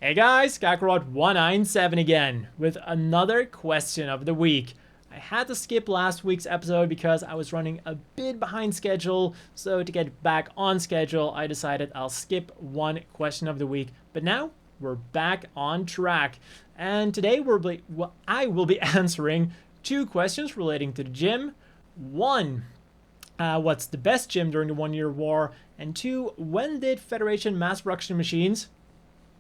Hey guys, Kakarot197 again with another question of the week. I had to skip last week's episode because I was running a bit behind schedule, so to get back on schedule, I decided I'll skip one question of the week. But now we're back on track, and today I will be answering two questions relating to the gym. One, what's the best gym during the 1 Year War? And two, when did Federation mass production machines,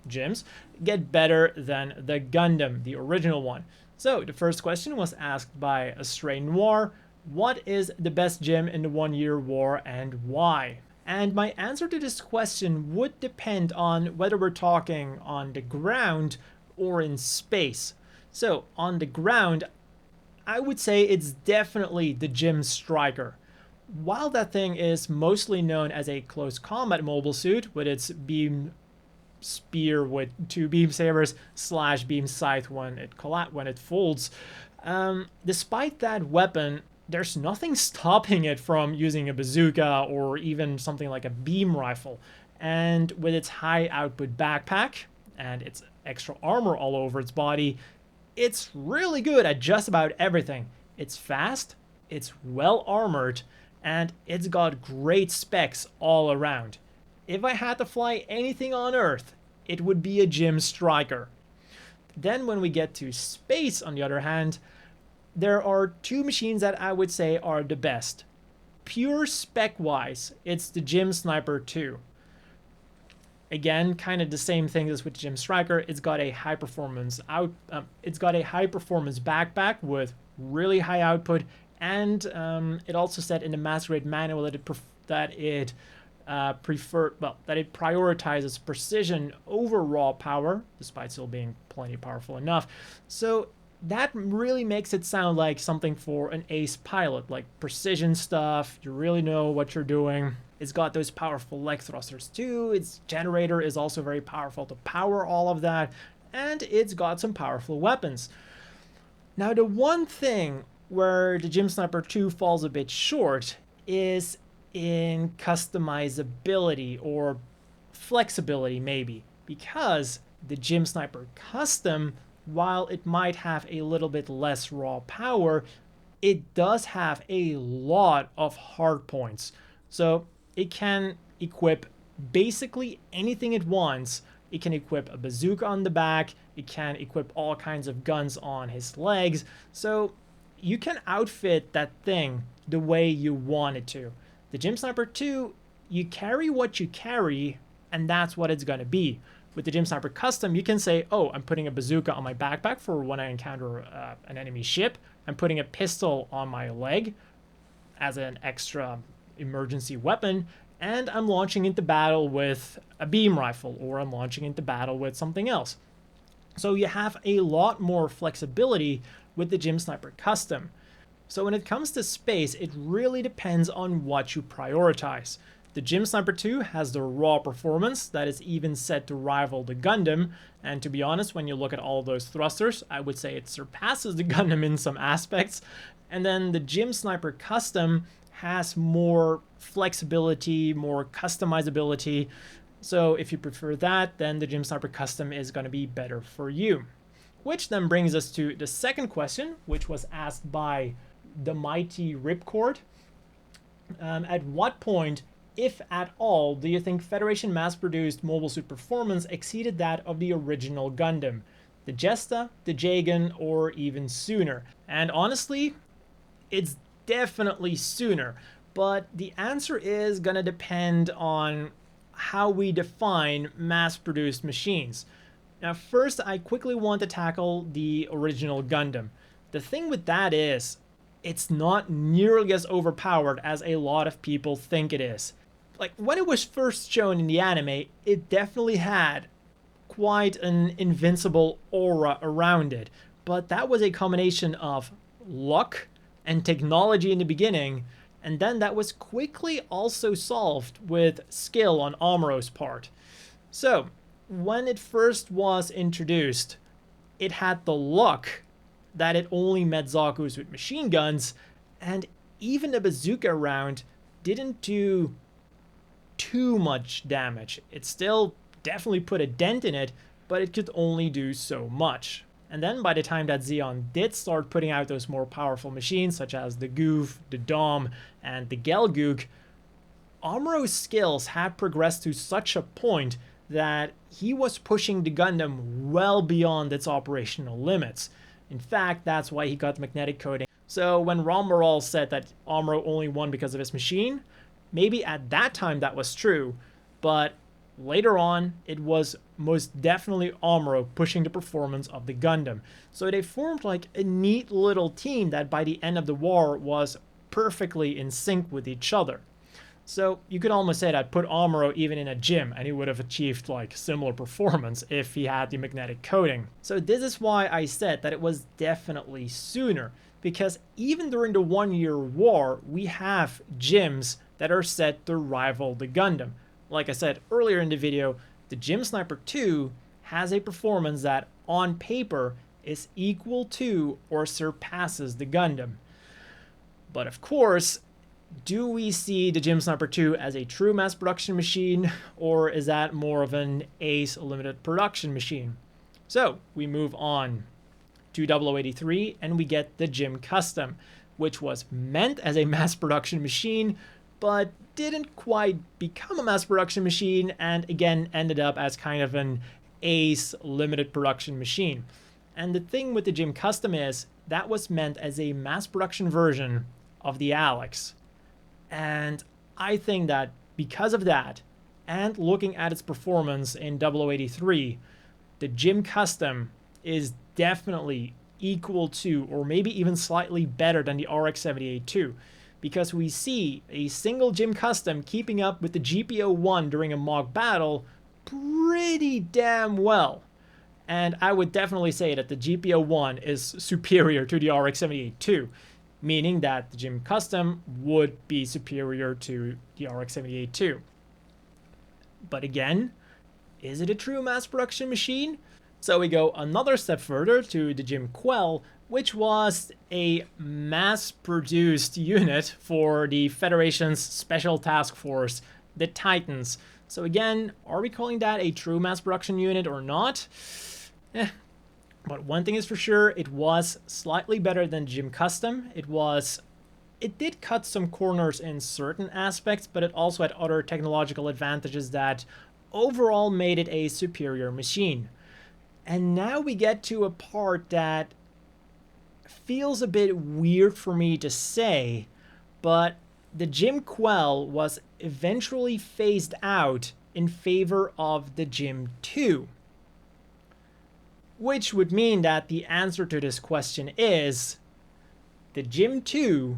gyms, get better than the Gundam, the original one? So the first question was asked by Astray Noir. What is the best gym in the 1 Year War and why? And my answer to this question would depend on whether we're talking on the ground or in space. So on the ground, I would say it's definitely the Gym Striker. While that thing is mostly known as a close combat mobile suit with its beam spear with two beam sabers slash beam scythe when it folds, despite that weapon, there's nothing stopping it from using a bazooka or even something like a beam rifle. And with its high output backpack and its extra armor all over its body, it's really good at just about everything. It's fast, it's well armored, and it's got great specs all around. If I had to fly anything on Earth, it would be a Gym Striker. Then when we get to space, on the other hand, there are two machines that I would say are the best. Pure spec-wise, it's the Gym Sniper 2. Again, kind of the same thing as with the Gym Striker. It's got a high performance backpack with really high output, and it also said in the master grade manual that it prioritizes precision over raw power, despite still being plenty powerful enough. So that really makes it sound like something for an ace pilot, like precision stuff. You really know what you're doing. It's got those powerful leg thrusters too. Its generator is also very powerful to power all of that, and it's got some powerful weapons. Now, the one thing where the Gym Sniper 2 falls a bit short is in customizability or flexibility, maybe, because the Gym Sniper Custom, while it might have a little bit less raw power, it does have a lot of hard points. So it can equip basically anything it wants. It can equip a bazooka on the back. It can equip all kinds of guns on his legs. So you can outfit that thing the way you want it to. The Gym Sniper 2, you carry what you carry, and that's what it's going to be. With the Gym Sniper Custom, you can say, oh, I'm putting a bazooka on my backpack for when I encounter an enemy ship. I'm putting a pistol on my leg as an extra emergency weapon, and I'm launching into battle with a beam rifle, or I'm launching into battle with something else. So you have a lot more flexibility with the Gym Sniper Custom. So when it comes to space, it really depends on what you prioritize. The Gym Sniper 2 has the raw performance that is even set to rival the Gundam, and to be honest, when you look at all those thrusters, I would say it surpasses the Gundam in some aspects. And then the Gym Sniper Custom has more flexibility, more customizability. So if you prefer that, then the Gym Sniper Custom is going to be better for you. Which then brings us to the second question, which was asked by the mighty Ripcord. At what point, if at all, do you think Federation mass-produced mobile suit performance exceeded that of the original Gundam? The Jesta, the Jagan, or even sooner? And honestly, it's definitely sooner, but the answer is gonna depend on how we define mass-produced machines. Now, first, I quickly want to tackle the original Gundam. The thing with that is, it's not nearly as overpowered as a lot of people think it is. Like, when it was first shown in the anime, it definitely had quite an invincible aura around it, but that was a combination of luck and technology in the beginning, and then that was quickly also solved with skill on Amuro's part. So, when it first was introduced, it had the luck that it only met Zaku's with machine guns, and even the bazooka round didn't do too much damage. It still definitely put a dent in it, but it could only do so much. And then by the time that Zeon did start putting out those more powerful machines, such as the Goof, the Dom, and the Gelgoog, Amuro's skills had progressed to such a point that he was pushing the Gundam well beyond its operational limits. In fact, that's why he got magnetic coating. So when Ron Moral said that Amuro only won because of his machine, maybe at that time that was true, but later on, it was most definitely Amuro pushing the performance of the Gundam. So they formed like a neat little team that by the end of the war was perfectly in sync with each other. So you could almost say that put Amuro even in a gym and he would have achieved like similar performance if he had the magnetic coating. So this is why I said that it was definitely sooner, because even during the 1-year war, we have gyms that are set to rival the Gundam. Like I said earlier in the video, the Gym Sniper 2 has a performance that on paper is equal to or surpasses the Gundam. But of course, do we see the Gym Sniper 2 as a true mass production machine, or is that more of an ACE limited production machine? So we move on to 0083 and we get the Gym Custom, which was meant as a mass production machine, but didn't quite become a mass production machine, and again ended up as kind of an ACE limited production machine. And the thing with the Gym Custom is that was meant as a mass production version of the Alex. And I think that because of that, and looking at its performance in 0083, the Gym Custom is definitely equal to, or maybe even slightly better than the RX-78-2, because we see a single Gym Custom keeping up with the GPO-1 during a mock battle pretty damn well. And I would definitely say that the GPO-1 is superior to the RX-78-2. Meaning that the Gym Custom would be superior to the RX-78-2. But again, is it a true mass production machine? So we go another step further to the Gym Quell, which was a mass-produced unit for the Federation's Special Task Force, the Titans. So again, are we calling that a true mass production unit or not? But one thing is for sure, it was slightly better than Gym Custom. It did cut some corners in certain aspects, but it also had other technological advantages that overall made it a superior machine. And now we get to a part that feels a bit weird for me to say, but the Gym Quell was eventually phased out in favor of the Gym 2. Which would mean that the answer to this question is the Gym 2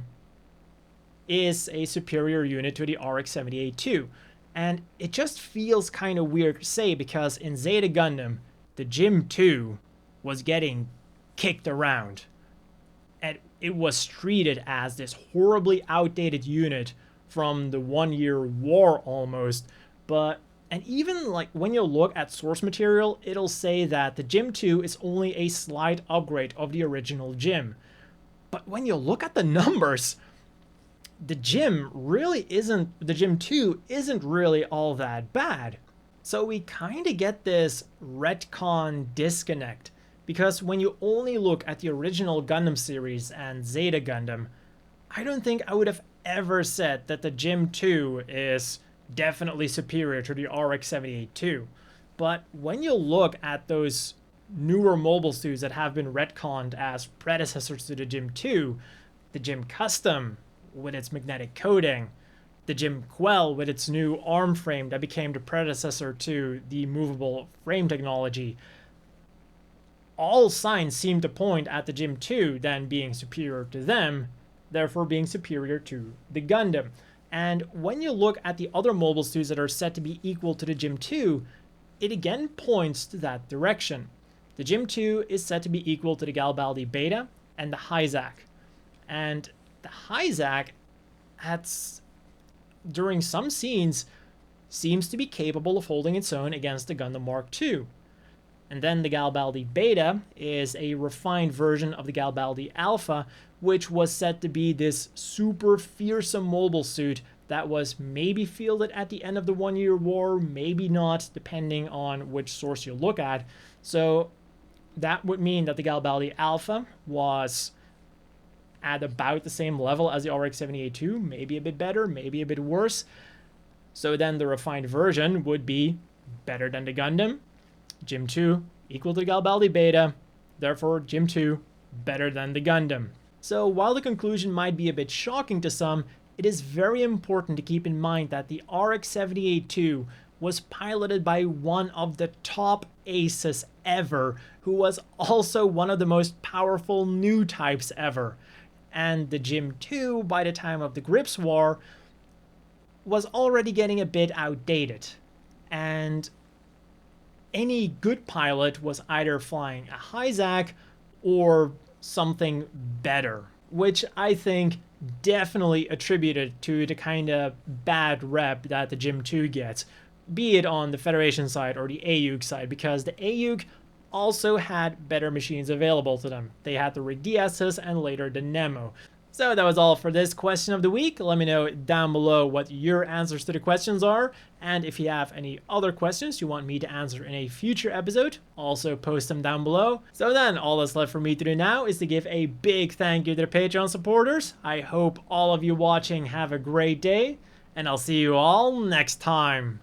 is a superior unit to the RX-78-2. And it just feels kind of weird to say, because in Zeta Gundam, the Gym 2 was getting kicked around. And it was treated as this horribly outdated unit from the 1-year war almost. And even like when you look at source material, it'll say that the Gym 2 is only a slight upgrade of the original Gym. But when you look at the numbers, the Gym 2 isn't really all that bad. So we kind of get this retcon disconnect, because when you only look at the original Gundam series and Zeta Gundam, I don't think I would have ever said that the Gym 2 is definitely superior to the RX-78-2. But when you look at those newer mobile suits that have been retconned as predecessors to the Gym 2, the Gym Custom with its magnetic coating, the Gym Quell with its new arm frame that became the predecessor to the movable frame technology, all signs seem to point at the Gym 2 then being superior to them, therefore being superior to the Gundam. And when you look at the other mobile suits that are set to be equal to the Gym 2, it again points to that direction. The Gym 2 is set to be equal to the Garibaldi Beta and the Hyzak. And the Hyzak, during some scenes, seems to be capable of holding its own against the Gundam Mark II. And then the Garibaldi Beta is a refined version of the Garibaldi Alpha, which was set to be this super fearsome mobile suit that was maybe fielded at the end of the 1 Year War, maybe not, depending on which source you look at. So that would mean that the Garibaldi Alpha was at about the same level as the RX-78-2, maybe a bit better, maybe a bit worse. So then the refined version would be better than the Gundam, Gym 2 equal to the Garibaldi Beta, therefore Gym 2 better than the Gundam. So while the conclusion might be a bit shocking to some, it is very important to keep in mind that the RX-78-2 was piloted by one of the top aces ever, who was also one of the most powerful new types ever. And the Gym 2, by the time of the Grips War, was already getting a bit outdated. And any good pilot was either flying a Hyzak or something better, which I think definitely attributed to the kind of bad rep that the Gym 2 gets, be it on the Federation side or the AUG side, because the AUG also had better machines available to them. They had the Rig DSs and later the Nemo. So that was all for this question of the week. Let me know down below what your answers to the questions are, and if you have any other questions you want me to answer in a future episode, also post them down below. So then, all that's left for me to do now is to give a big thank you to the Patreon supporters. I hope all of you watching have a great day, and I'll see you all next time.